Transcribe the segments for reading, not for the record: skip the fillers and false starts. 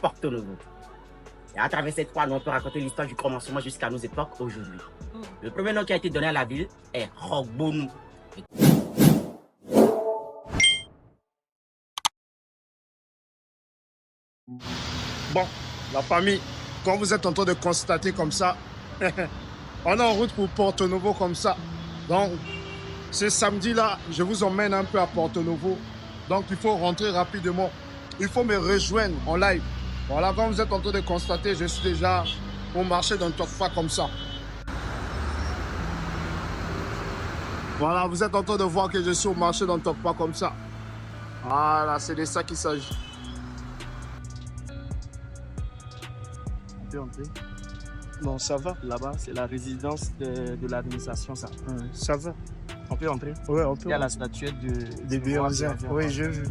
Porto Novo. Et à travers ces trois noms, on peut raconter l'histoire du commencement jusqu'à nos époques aujourd'hui. Le premier nom qui a été donné à la ville est Rogbonu. Bon, la famille, comme vous êtes en train de constater comme ça, on est en route pour Porto Novo comme ça. Donc, ce samedi-là, je vous emmène un peu à Porto Novo. Donc, il faut rentrer rapidement. Il faut me rejoindre en live. Voilà, comme vous êtes en train de constater, je suis déjà au marché d'Antokpa comme ça. Voilà, vous êtes en train de voir que je suis au marché d'Antokpa comme ça. Voilà, c'est de ça qu'il s'agit. On peut entrer. Bon, ça va. Là-bas, c'est la résidence de l'administration, ça. Ça va. On peut entrer. Ouais, on peut. Il y a la statuette de Béanzin. Oui, j'ai vu.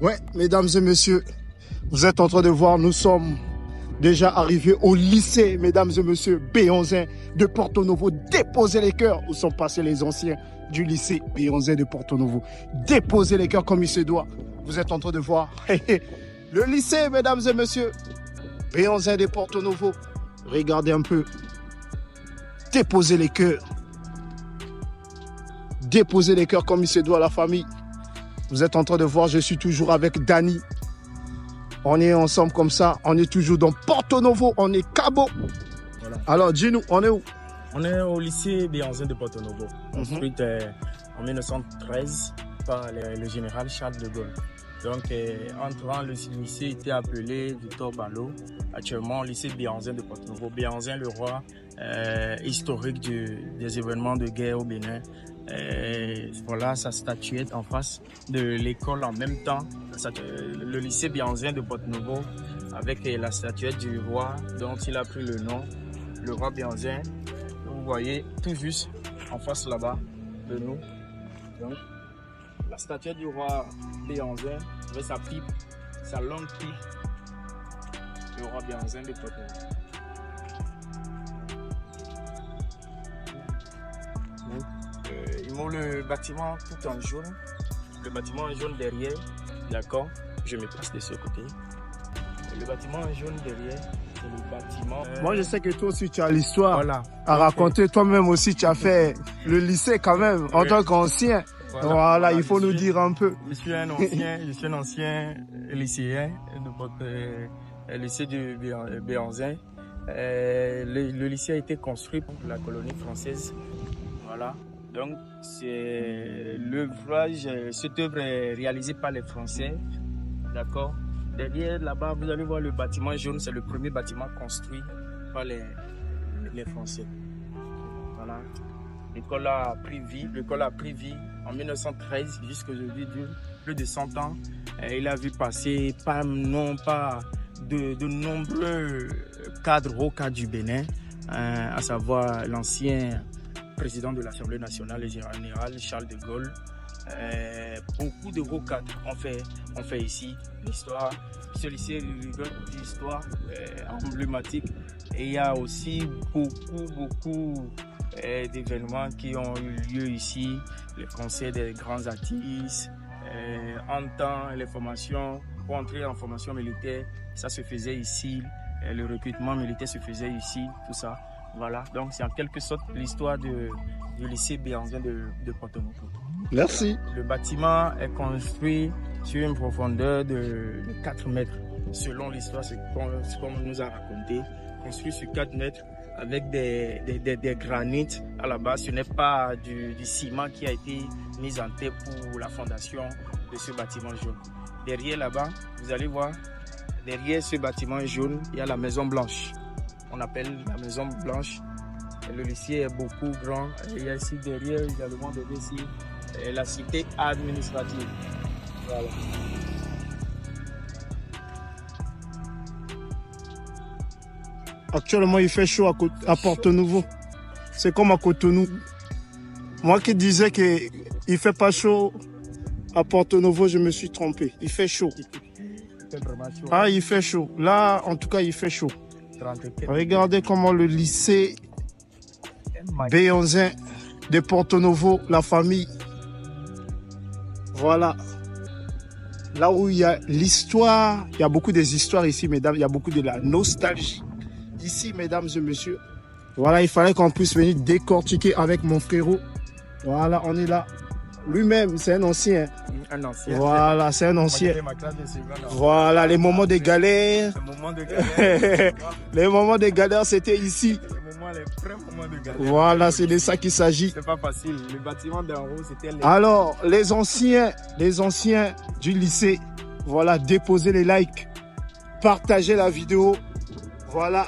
Ouais, mesdames et messieurs, vous êtes en train de voir, nous sommes déjà arrivés au lycée, mesdames et messieurs, Béanzin de Porto Novo. Déposez les cœurs où sont passés les anciens du lycée Béanzin de Porto Novo. Déposez les cœurs comme il se doit. Vous êtes en train de voir le lycée, mesdames et messieurs, Béanzin de Porto Novo. Regardez un peu. Déposez les cœurs. Déposez les cœurs comme il se doit, la famille. Vous êtes en train de voir, je suis toujours avec Dani. On est ensemble comme ça. On est toujours dans Porto Novo. On est Cabo. Voilà. Alors, dis-nous, on est où? On est au lycée Béanzin de Porto Novo, construite en 1913 par le général Charles de Gaulle. Donc, entrant, le lycée était appelé Victor Ballot. Actuellement, lycée Béanzin de Porto Novo. Béanzin, le roi historique des événements de guerre au Bénin. Voilà sa statuette en face de l'école en même temps. Le lycée Béanzin de Porto Novo avec la statuette du roi dont il a pris le nom, le roi Béanzin. Vous voyez tout juste en face là-bas de nous. Donc, la statuette du roi Béanzin avec sa pipe, sa longue pipe, le roi Béanzin de Porto Novo. Ils m'ont le bâtiment tout en jaune. Le bâtiment en jaune derrière, d'accord. Je me passe de ce côté. Le bâtiment en jaune derrière, c'est le bâtiment. Moi, je sais que toi aussi, tu as l'histoire voilà. à raconter. Toi-même aussi, tu as fait le lycée quand même, en tant qu'ancien. Voilà, il faut nous dire un peu. Je suis un ancien lycéen de votre lycée de Béanzin. Le lycée a été construit pour la colonie française. Voilà. Donc, c'est l'ouvrage, cette œuvre est réalisée par les Français. D'accord. Derrière, là-bas, vous allez voir le bâtiment jaune, c'est le premier bâtiment construit par les Français. Voilà. L'école a pris vie en 1913 jusqu'aujourd'hui, plus de 100 ans. Il a vu passer non pas de nombreux cadres, hauts cadres du Bénin, à savoir l'ancien président de l'Assemblée nationale, le général Charles de Gaulle. Beaucoup de hauts cadres ont fait ici l'histoire. Ce lycée est une histoire emblématique. Et il y a aussi beaucoup d'événements qui ont eu lieu ici. Les conseils des grands artistes, en temps, les formations, pour entrer en formation militaire, ça se faisait ici. Le recrutement militaire se faisait ici, tout ça. Voilà, donc c'est en quelque sorte l'histoire du lycée Béanzin de Porto Novo. Merci. Le bâtiment est construit sur une profondeur de 4 mètres. Selon l'histoire, c'est comme on nous a raconté. Construit sur 4 mètres avec des granites à la base. Ce n'est pas du ciment qui a été mis en terre pour la fondation de ce bâtiment jaune. Derrière là-bas, vous allez voir, derrière ce bâtiment jaune, il y a la Maison Blanche. On appelle la Maison Blanche. Le lycée est beaucoup grand. Il y a ici derrière, également derrière ici, la cité administrative. Voilà. Actuellement, il fait chaud à Porto-Novo. C'est comme à Cotonou. Moi qui disais qu'il ne fait pas chaud à Porto-Novo, je me suis trompé. Il fait chaud. Ah, il fait chaud. Là, en tout cas, il fait chaud. Regardez comment le lycée Béonzin de Porto-Novo, la famille. Voilà. Là où il y a l'histoire, il y a beaucoup des histoires ici, mesdames. Il y a beaucoup de la nostalgie. Ici, mesdames et messieurs. Voilà, il fallait qu'on puisse venir décortiquer avec mon frérot. Voilà, on est là. Lui-même, c'est un ancien. Un ancien. Voilà, c'est un ancien. Voilà, les moments de galère. Les moments de galère, c'était ici. Les vrais moments de galère. Voilà, c'est de ça qu'il s'agit. C'est pas facile. Le bâtiment d'en haut, c'était les... Alors, les anciens du lycée, voilà, déposez les likes, partagez la vidéo. Voilà,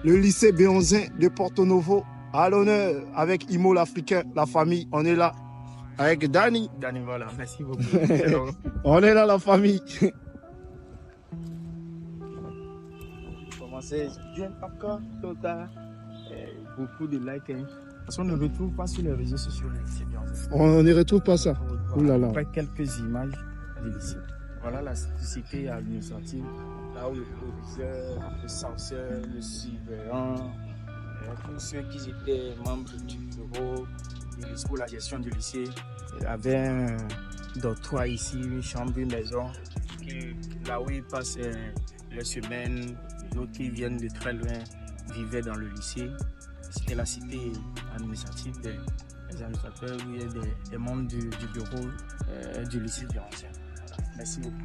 le lycée Béonzin de Porto-Novo à l'honneur avec Imo l'Africain, la famille. On est là avec Dani. Dani, voilà, merci beaucoup. On est là, la famille. Commencez, j'aime encore total. Beaucoup de likes. Hein. Parce qu'on ne retrouve pas sur les réseaux sociaux. On ne retrouve pas ça. Ouh là là. Après quelques images de lycée. Voilà la cité administrative. Là où le proviseur, le censeur, le surveillant, tous ceux qui étaient membres du bureau pour la gestion du lycée avaient un dortoir ici, une chambre, une maison. Là où ils passent les semaines, d'autres qui viennent de très loin vivaient dans le lycée. C'était la cité administrative des administrateurs, où il y a des membres du bureau du lycée Béonzin. Voilà. Merci beaucoup.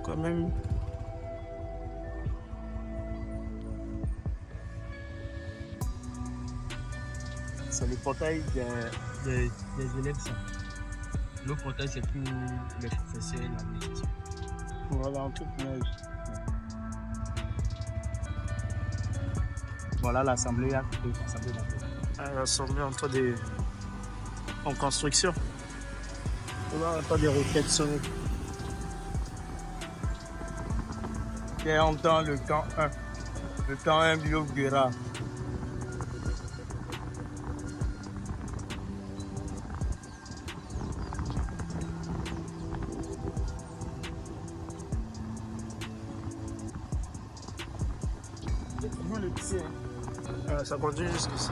Quand même. C'est le portail des élèves. Ça. Le portail, c'est pour les professeurs et l'administration. Voilà, en toute neige. Voilà l'assemblée. L'assemblée en construction. On n'a pas des roquettes sonnées. Qui entend le camp 1. Le camp 1 Bio-Guerra. Ça continue jusqu'ici.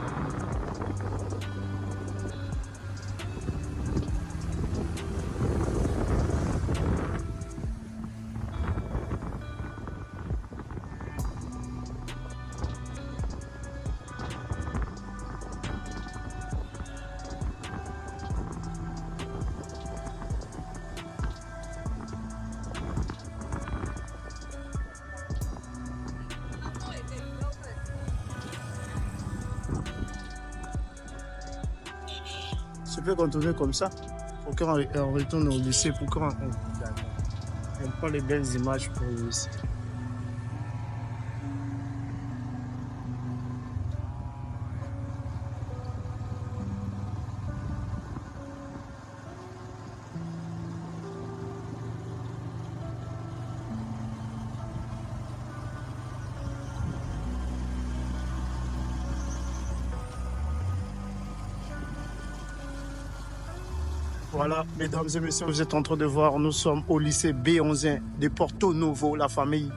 Je peux continuer comme ça pour qu'on retourne au lycée, pour qu'on prend les belles images pour le lycée. Voilà, mesdames et messieurs, vous êtes en train de voir, nous sommes au lycée Béonzin de Porto-Novo, la famille.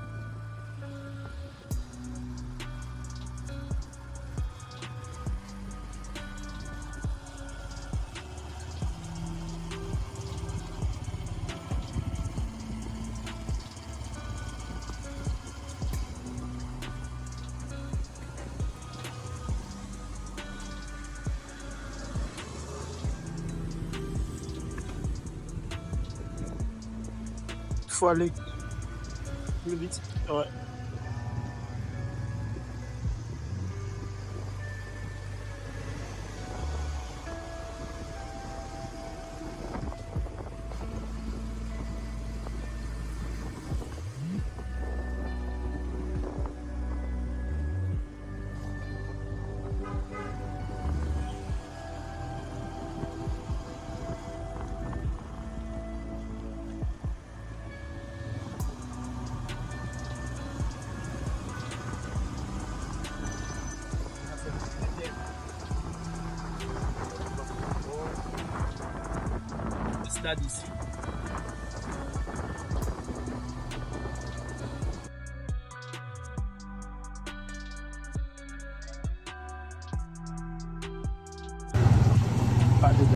Faut aller plus vite. Ouais. stade ici. Pas de